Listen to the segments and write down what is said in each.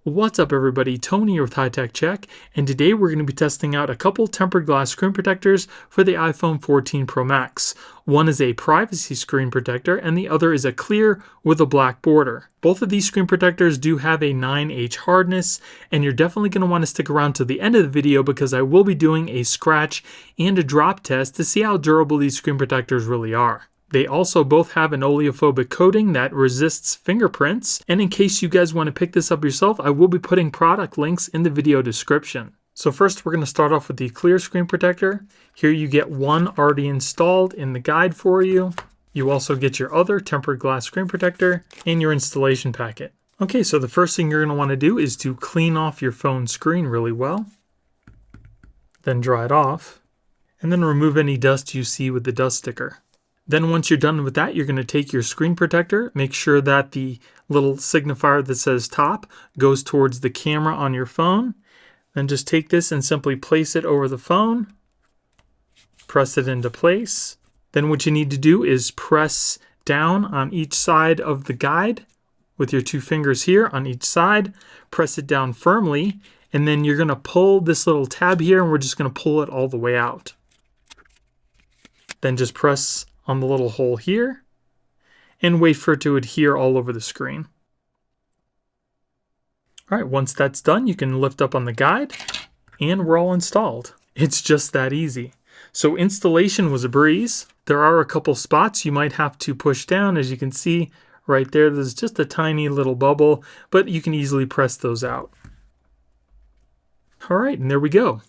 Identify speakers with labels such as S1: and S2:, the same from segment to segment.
S1: What's up everybody, Tony here with High Tech Check, and today we're going to be testing out a couple tempered glass screen protectors for the iPhone 14 Pro Max. One is a privacy screen protector and the other is a clear with a black border. Both of these screen protectors do have a 9H hardness, and you're definitely going to want to stick around to the end of the video because I will be doing a scratch and a drop test to see how durable these screen protectors really are. They also both have an oleophobic coating that resists fingerprints, and in case you guys want to pick this up yourself, I will be putting product links in the video description. So first we're going to start off with the clear screen protector. Here you get one already installed in the guide for you. You also get your other tempered glass screen protector and your installation packet. Okay, so the first thing you're going to want to do is to clean off your phone screen really well. Then dry it off. And then remove any dust you see with the dust sticker. Then once you're done with that, you're going to take your screen protector, make sure that the little signifier that says top goes towards the camera on your phone. Then just take this and simply place it over the phone. Press it into place. Then what you need to do is press down on each side of the guide with your two fingers here on each side. Press it down firmly, and then you're going to pull this little tab here, and we're just going to pull it all the way out. Then just press on the little hole here and wait for it to adhere all over the screen. All right, once that's done, you can lift up on the guide and we're all installed. It's just that easy. So installation was a breeze. There are a couple spots you might have to push down. As you can see right there, there's just a tiny little bubble, but you can easily press those out. All right, and there we go.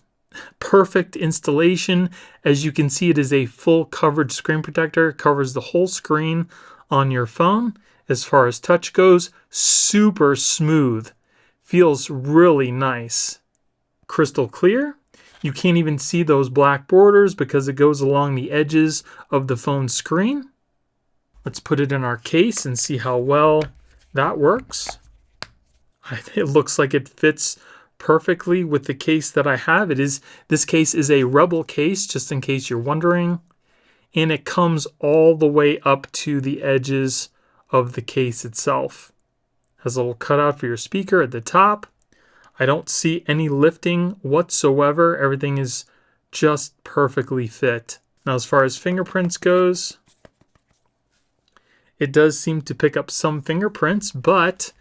S1: Perfect installation. As you can see, it is a full coverage screen protector, covers the whole screen on your phone. As far as touch goes, super smooth, feels really nice, crystal clear. You can't even see those black borders because it goes along the edges of the phone screen. Let's put it in our case and see how well that works. It looks like it fits perfectly with the case that I have. This case is a Rebel case, just in case you're wondering, and it comes all the way up to the edges of the case itself. Has a little cutout for your speaker at the top. I don't see any lifting whatsoever. Everything is just perfectly fit. Now as far as fingerprints goes, it does seem to pick up some fingerprints, but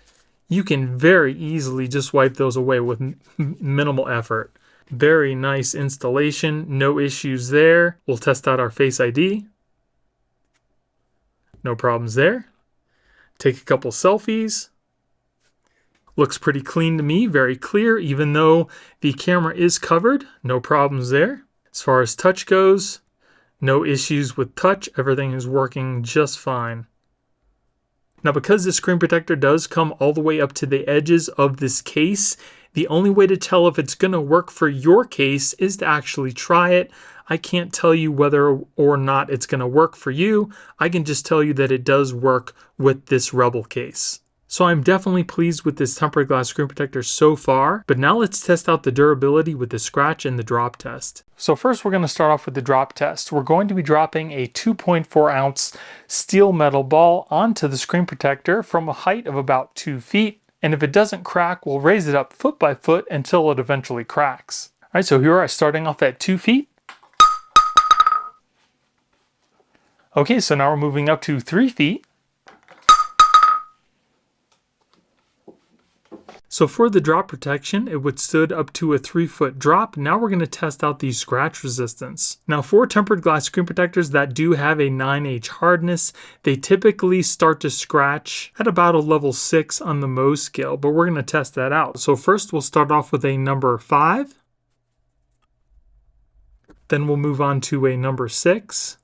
S1: you can very easily just wipe those away with minimal effort. Very nice installation, no issues there. We'll test out our Face ID. No problems there. Take a couple selfies. Looks pretty clean to me, very clear, even though the camera is covered. No problems there. As far as touch goes, no issues with touch. Everything is working just fine. Now, because the screen protector does come all the way up to the edges of this case, the only way to tell if it's going to work for your case is to actually try it. I can't tell you whether or not it's going to work for you. I can just tell you that it does work with this Rebel case. So I'm definitely pleased with this tempered glass screen protector so far, but now let's test out the durability with the scratch and the drop test. So first we're going to start off with the drop test. We're going to be dropping a 2.4 ounce steel metal ball onto the screen protector from a height of about 2 feet. And if it doesn't crack, we'll raise it up foot by foot until it eventually cracks. All right, so here we are starting off at 2 feet. Okay, so now we're moving up to 3 feet. So for the drop protection, it withstood up to a 3-foot drop. Now we're going to test out the scratch resistance. Now for tempered glass screen protectors that do have a 9H hardness, they typically start to scratch at about a level 6 on the Mohs scale, but we're going to test that out. So first we'll start off with a number 5. Then we'll move on to a number 6.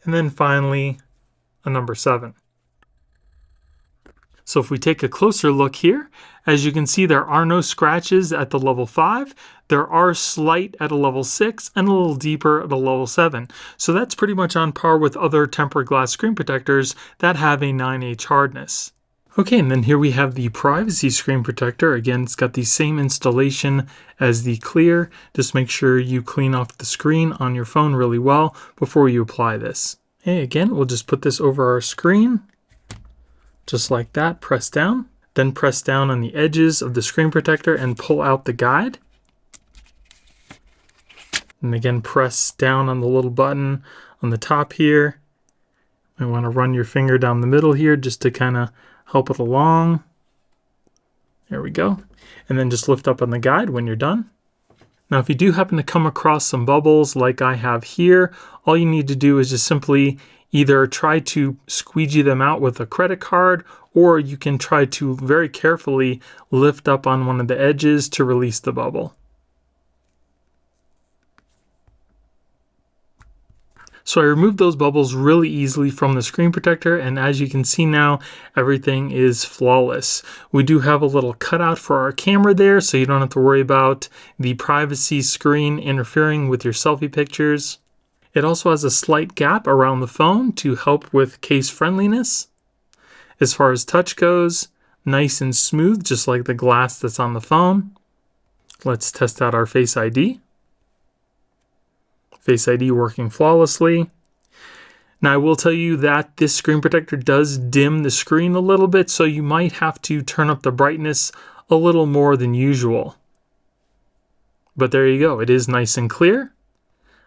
S1: And then finally a number 7. So if we take a closer look here, as you can see, there are no scratches at the level 5. There are slight at a level 6 and a little deeper at a level 7. So that's pretty much on par with other tempered glass screen protectors that have a 9H hardness. Okay, and then here we have the privacy screen protector. Again, it's got the same installation as the clear. Just make sure you clean off the screen on your phone really well before you apply this. Okay, again, we'll just put this over our screen. Just like that, press down. Then press down on the edges of the screen protector and pull out the guide. And again, press down on the little button on the top here. You want to run your finger down the middle here just to kind of help it along. There we go. And then just lift up on the guide when you're done. Now, if you do happen to come across some bubbles like I have here, all you need to do is just simply either try to squeegee them out with a credit card, or you can try to very carefully lift up on one of the edges to release the bubble. So I removed those bubbles really easily from the screen protector, and as you can see now, everything is flawless. We do have a little cutout for our camera there, so you don't have to worry about the privacy screen interfering with your selfie pictures. It also has a slight gap around the phone to help with case friendliness. As far as touch goes, nice and smooth, just like the glass that's on the phone. Let's test out our Face ID. Face ID working flawlessly. Now I will tell you that this screen protector does dim the screen a little bit, so you might have to turn up the brightness a little more than usual. But there you go, it is nice and clear.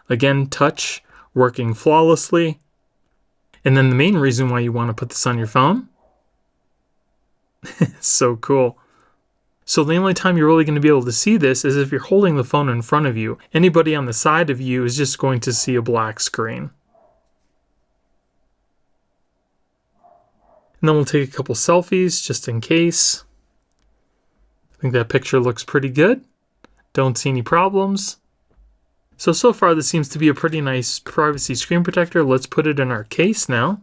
S1: Again, touch working flawlessly. And then the main reason why you want to put this on your phone. So cool. So the only time you're really going to be able to see this is if you're holding the phone in front of you. Anybody on the side of you is just going to see a black screen. And then we'll take a couple selfies just in case. I think that picture looks pretty good. Don't see any problems. So far this seems to be a pretty nice privacy screen protector. Let's put it in our case now.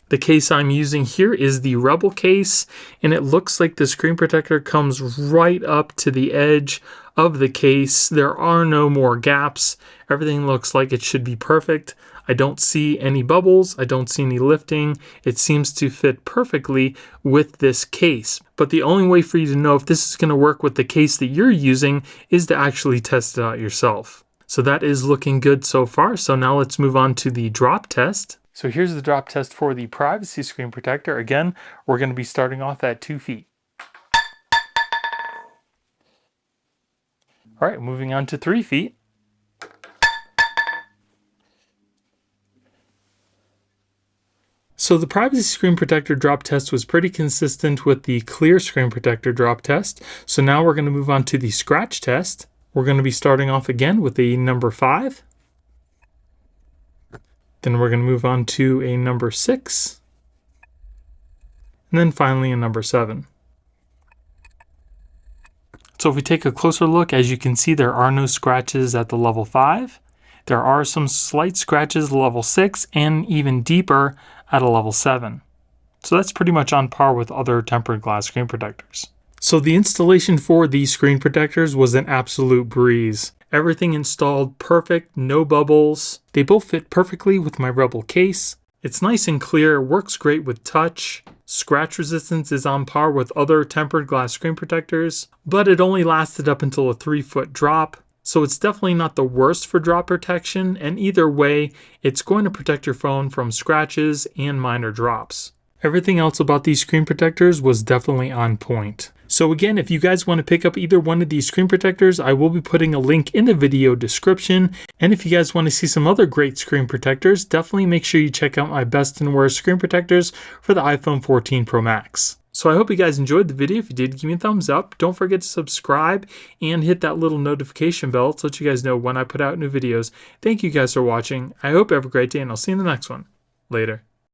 S1: The case I'm using here is the Rebel case, and it looks like the screen protector comes right up to the edge of the case. There are no more gaps. Everything looks like it should be perfect. I don't see any bubbles. I don't see any lifting. It seems to fit perfectly with this case. But the only way for you to know if this is going to work with the case that you're using is to actually test it out yourself. So that is looking good so far. So now let's move on to the drop test. So here's the drop test for the privacy screen protector. Again, we're going to be starting off at 2 feet. All right, moving on to 3 feet. So the privacy screen protector drop test was pretty consistent with the clear screen protector drop test. So now we're going to move on to the scratch test. We're going to be starting off again with a number 5. Then we're going to move on to a number 6. And then finally a number 7. So if we take a closer look, as you can see, there are no scratches at the level 5. There are some slight scratches at level 6 and even deeper at a level 7. So that's pretty much on par with other tempered glass screen protectors. So the installation for these screen protectors was an absolute breeze. Everything installed perfect, no bubbles. They both fit perfectly with my Rebel case. It's nice and clear, works great with touch. Scratch resistance is on par with other tempered glass screen protectors, but it only lasted up until a 3-foot drop. So it's definitely not the worst for drop protection, and either way, it's going to protect your phone from scratches and minor drops. Everything else about these screen protectors was definitely on point. So again, if you guys want to pick up either one of these screen protectors, I will be putting a link in the video description. And if you guys want to see some other great screen protectors, definitely make sure you check out my best and worst screen protectors for the iPhone 14 Pro Max. So I hope you guys enjoyed the video. If you did, give me a thumbs up. Don't forget to subscribe and hit that little notification bell to let you guys know when I put out new videos. Thank you guys for watching. I hope you have a great day, and I'll see you in the next one. Later.